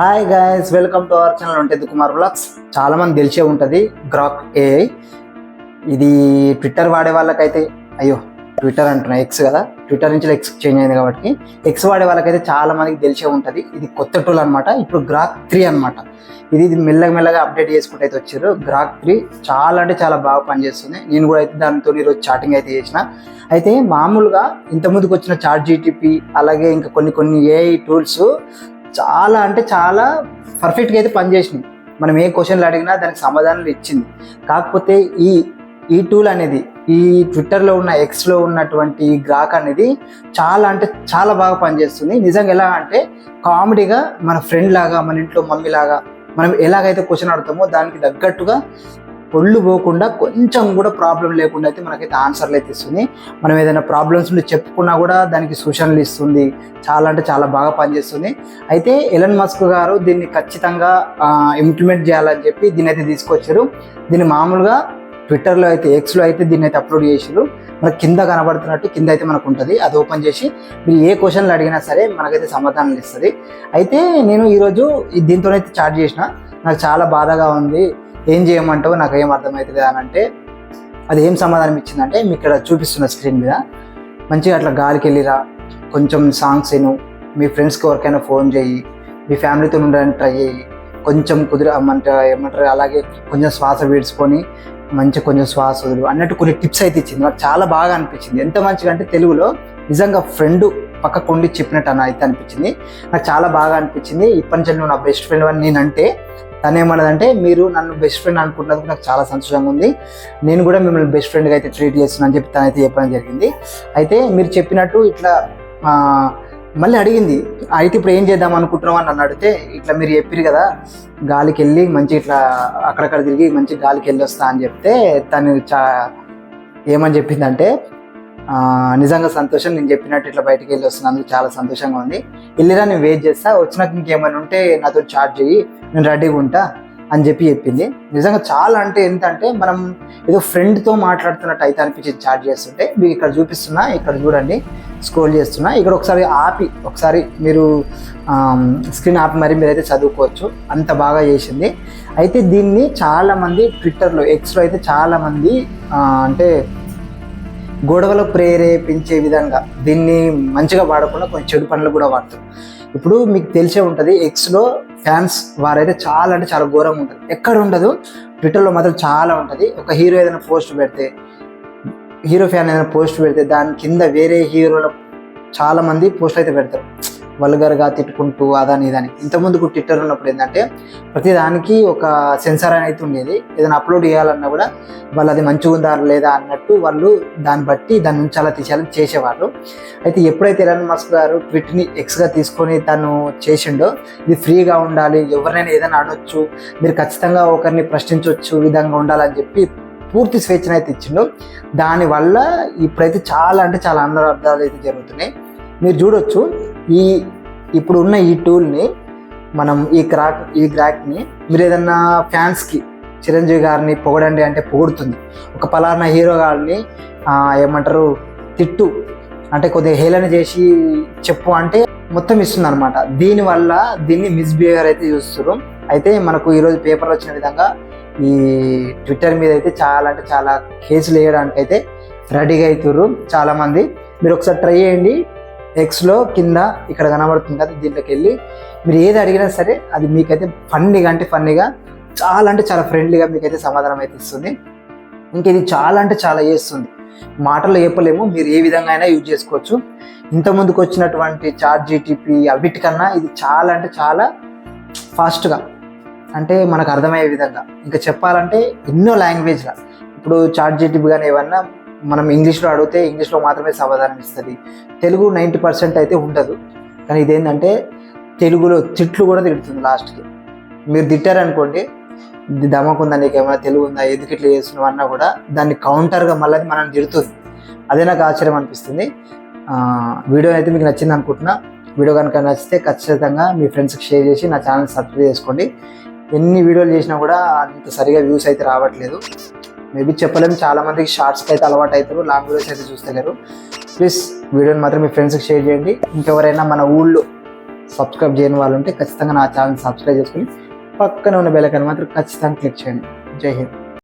Hi guys, welcome to our channel ఉంటుంది Kumar blogs. చాలా మంది తెలిసే ఉంటుంది గ్రాక్ ఏఐ. ఇది ట్విట్టర్ వాడే వాళ్ళకైతే ట్విట్టర్ అంటున్నా, ఎక్స్ కదా, ట్విట్టర్ నుంచి ఎక్స్ చేంజ్ అయింది కాబట్టి ఎక్స్ వాడే వాళ్ళకైతే చాలా మందికి తెలిసే ఉంటుంది. ఇది కొత్త టూల్ అనమాట. ఇప్పుడు గ్రాక్ 3 అనమాట. ఇది మెల్లగా అప్డేట్ చేసుకుంటూ అయితే వచ్చారు. గ్రాక్ 3 చాలా అంటే చాలా బాగా పనిచేస్తుంది. నేను కూడా అయితే దానితో ఈరోజు చాటింగ్ అయితే చేసిన. అయితే మామూలుగా ఇంతకుముందుకు వచ్చిన చాట్ జీటీపీ అలాగే ఇంకా కొన్ని ఏఐ టూల్స్ చాలా అంటే చాలా పర్ఫెక్ట్గా అయితే పనిచేసినాయి. మనం ఏ క్వశ్చన్లు అడిగినా దానికి సమాధానాలు ఇచ్చింది. కాకపోతే ఈ టూల్ అనేది, ఈ ట్విట్టర్లో ఉన్న ఎక్స్లో ఉన్నటువంటి గ్రాక్ అనేది చాలా అంటే చాలా బాగా పనిచేస్తుంది. నిజంగా ఎలా అంటే కామెడీగా మన ఫ్రెండ్ లాగా, మన ఇంట్లో మమ్మీ లాగా మనం ఎలాగైతే క్వశ్చన్ అడుగుతామో దానికి తగ్గట్టుగా పొళ్ళు పోకుండా, కొంచెం కూడా ప్రాబ్లం లేకుండా అయితే మనకైతే ఆన్సర్లు అయితే ఇస్తుంది. మనం ఏదైనా ప్రాబ్లమ్స్ ఉండి చెప్పుకున్నా కూడా దానికి సూచనలు ఇస్తుంది. చాలా అంటే చాలా బాగా పనిచేస్తుంది. అయితే ఎలన్ మస్క్ గారు దీన్ని ఖచ్చితంగా ఇంప్లిమెంట్ చేయాలని చెప్పి దీన్ని అయితే తీసుకొచ్చారు. దీన్ని మామూలుగా ట్విట్టర్లో అయితే, ఎక్స్లో అయితే దీన్ని అయితే అప్లోడ్ చేసారు. మనకు కింద కనబడుతున్నట్టు కింద అయితే మనకు ఉంటుంది. అది ఓపెన్ చేసి మీరు ఏ క్వశ్చన్లు అడిగినా సరే మనకైతే సమాధానాలు ఇస్తుంది. అయితే నేను ఈరోజు దీంతోనైతే చాట్ చేసిన. నాకు చాలా బాధగా ఉంది. ఏం చేయమంటావు, నాకు ఏం అర్థమవుతుంది అని అంటే అది ఏం సమాధానం ఇచ్చిందంటే, మీకు ఇక్కడ చూపిస్తున్న స్క్రీన్ మీద మంచిగా అట్లా గాలికి వెళ్ళిరా, కొంచెం సాంగ్స్ విను, మీ ఫ్రెండ్స్కి ఎవరికైనా ఫోన్ చేయి, మీ ఫ్యామిలీతో ఉండడానికి ట్రై చేయి, కొంచెం ఏమంటారు అలాగే కొంచెం శ్వాస పీడ్చుకొని కొంచెం శ్వాస వదులు అన్నట్టు కొన్ని టిప్స్ అయితే ఇచ్చింది. నాకు చాలా బాగా అనిపించింది. ఎంత మంచిగా అంటే తెలుగులో నిజంగా ఫ్రెండ్ పక్కకుండి చెప్పినట్టు అయితే అనిపించింది. నాకు చాలా బాగా అనిపించింది. ఇప్పటి నుంచి నువ్వు నా బెస్ట్ ఫ్రెండ్ అని నేనంటే తను ఏమన్నదంటే, మీరు నన్ను బెస్ట్ ఫ్రెండ్ అనుకుంటున్నందుకు నాకు చాలా సంతోషంగా ఉంది, నేను కూడా మిమ్మల్ని బెస్ట్ ఫ్రెండ్గా అయితే ట్రీట్ చేస్తున్నాను అని చెప్పి తనైతే చెప్పడం జరిగింది. అయితే మీరు చెప్పినట్టు ఇట్లా మళ్ళీ అడిగింది, అయితే ఇప్పుడు ఏం చేద్దాం అనుకుంటున్నావు అని నన్ను అడిగితే, ఇట్లా మీరు చెప్పారు కదా గాలికి వెళ్ళి మంచి ఇట్లా అక్కడక్కడ తిరిగి మంచి గాలికి వెళ్ళి వస్తా అని చెప్తే తను ఏమని చెప్పిందంటే, నిజంగా సంతోషం, నేను చెప్పినట్టు ఇట్లా బయటికి వెళ్ళి వస్తున్నందుకు చాలా సంతోషంగా ఉంది, వెళ్ళిరా నేను వెయిట్ చేస్తా, వచ్చినాక ఇంకేమైనా ఉంటే నాతో చాట్ చేయి, నేను రెడీగా ఉంటా అని చెప్పింది. నిజంగా చాలా అంటే ఎంత అంటే మనం ఏదో ఫ్రెండ్తో మాట్లాడుతున్నట్టు అయితే అనిపించింది చాట్ చేస్తుంటే. మీకు ఇక్కడ చూపిస్తున్నా, ఇక్కడ చూడండి, స్క్రోల్ చేస్తున్నా, ఇక్కడ ఒకసారి మీరు స్క్రీన్ ఆపి మరి మీరైతే చదువుకోవచ్చు, అంత బాగా చేసింది. అయితే దీన్ని చాలామంది ట్విట్టర్లో, ఎక్స్లో అయితే చాలామంది అంటే గొడవలు ప్రేరేపించే విధంగా దీన్ని మంచిగా వాడకుండా కొన్ని చెడు పనులు కూడా వాడతారు. ఇప్పుడు మీకు తెలిసే ఉంటుంది, ఎక్స్లో ఫ్యాన్స్ వారైతే చాలా అంటే చాలా ఘోరంగా ఉంటుంది. ఎక్కడ ఉండదు, ట్విట్టర్లో మాత్రం చాలా ఉంటుంది. ఒక హీరో ఏదైనా పోస్ట్ పెడితే, హీరో ఫ్యాన్ ఏదైనా పోస్ట్ పెడితే దాని కింద వేరే హీరోల చాలామంది పోస్ట్ అయితే పెడతారు, వల్గర్గా తిట్టుకుంటూ అదని ఇదని. ఇంతకుముందుకు ట్విట్టర్ ఉన్నప్పుడు ఏంటంటే ప్రతి దానికి ఒక సెన్సార్ అనేది ఉండేది. ఏదైనా అప్లోడ్ చేయాలన్నా కూడా వాళ్ళు అది మంచిగా ఉందా లేదా అన్నట్టు వాళ్ళు దాన్ని బట్టి దాని నుంచి అలా తీసేయాలని చేసేవాళ్ళు. అయితే ఎప్పుడైతే ఎలన్ మస్క్ గారు ట్విట్టర్ని ఎక్స్గా తీసుకొని తను చేసిండో, ఇది ఫ్రీగా ఉండాలి, ఎవరినైనా ఏదైనా అడగచ్చు, మీరు ఖచ్చితంగా ఒకరిని ప్రశ్నించవచ్చు విధంగా ఉండాలని చెప్పి పూర్తి స్వేచ్ఛను అయితే ఇచ్చిండు. దానివల్ల ఇప్పుడైతే చాలా అంటే చాలా అనర్థాలు అయితే జరుగుతున్నాయి. మీరు చూడొచ్చు, ఇప్పుడు ఉన్న ఈ టూల్ని మనం ఈ గ్రాక్ని మీరు ఏదన్నా ఫ్యాన్స్కి చిరంజీవి గారిని పొగడండి అంటే పొగుడుతుంది. ఒక పలానా హీరో గారిని ఏమంటారు తిట్టు అంటే కొద్దిగా హేళన చేసి చెప్పు అంటే మొత్తం ఇస్తుంది అనమాట. దీనివల్ల దీన్ని మిస్బిహేవియర్ అయితే చూస్తారు. అయితే మనకు ఈరోజు పేపర్లో వచ్చిన విధంగా ఈ ట్విట్టర్ మీద అయితే చాలా అంటే చాలా కేసులు వేయడానికి అయితే రెడీగా అవుతారు చాలామంది. మీరు ఒకసారి ట్రై చేయండి. ఎక్స్లో కింద ఇక్కడ కనబడుతుంది కదా, దీంట్లోకి వెళ్ళి మీరు ఏది అడిగినా సరే అది మీకైతే ఫన్నీగా చాలా అంటే చాలా ఫ్రెండ్లీగా మీకైతే సమాధానం అయితే ఇస్తుంది. ఇంక ఇది చాలా అంటే చాలా చేస్తుంది, మాటల్లో చెప్పలేము, మీరు ఏ విధంగా అయినా యూజ్ చేసుకోవచ్చు. ఇంతకుముందుకు వచ్చినటువంటి చాట్ జీటీపీ అవిటికన్నా ఇది చాలా అంటే చాలా ఫాస్ట్గా, అంటే మనకు అర్థమయ్యే విధంగా, ఇంకా చెప్పాలంటే ఎన్నో లాంగ్వేజ్లో. ఇప్పుడు చాట్ జీటీపీ కానీ ఏమన్నా మనం ఇంగ్లీష్లో అడిగితే ఇంగ్లీష్లో మాత్రమే సమాధానం ఇస్తుంది, తెలుగు 90% అయితే ఉండదు. కానీ ఇదేంటంటే తెలుగులో తిట్లు కూడా తిడుతుంది లాస్ట్కి. మీరు తిట్టారనుకోండి, ఇది దమ్మకుందా, నీకు ఏమైనా తెలుగు ఉందా, ఎందుకు ఇట్లా చేస్తున్నావు అన్నా కూడా దాన్ని కౌంటర్గా మళ్ళీ మనం తిడుతుంది. అదే నాకు ఆశ్చర్యం అనిపిస్తుంది. వీడియో అయితే మీకు నచ్చింది అనుకుంటున్నా. వీడియో కనుక నచ్చితే ఖచ్చితంగా మీ ఫ్రెండ్స్కి షేర్ చేసి నా ఛానల్ సబ్స్క్రైబ్ చేసుకోండి. ఎన్ని వీడియోలు చేసినా కూడా అంత సరిగా వ్యూస్ అయితే రావట్లేదు. మేబీ చెప్పలేము, చాలామందికి షార్ట్స్కి అయితే అలవాటు అవుతారు, లాంగ్ వీడియోస్ అయితే చూస్తలేరు. ప్లీజ్ వీడియోని మాత్రం మీ ఫ్రెండ్స్కి షేర్ చేయండి. ఇంకెవరైనా మన ఊళ్ళో సబ్స్క్రైబ్ చేయని వాళ్ళు ఉంటే ఖచ్చితంగా నా ఛానల్ సబ్స్క్రైబ్ చేసుకుని పక్కన ఉన్న బెల్ ఐకాన్ మాత్రం ఖచ్చితంగా క్లిక్ చేయండి. జై హింద్.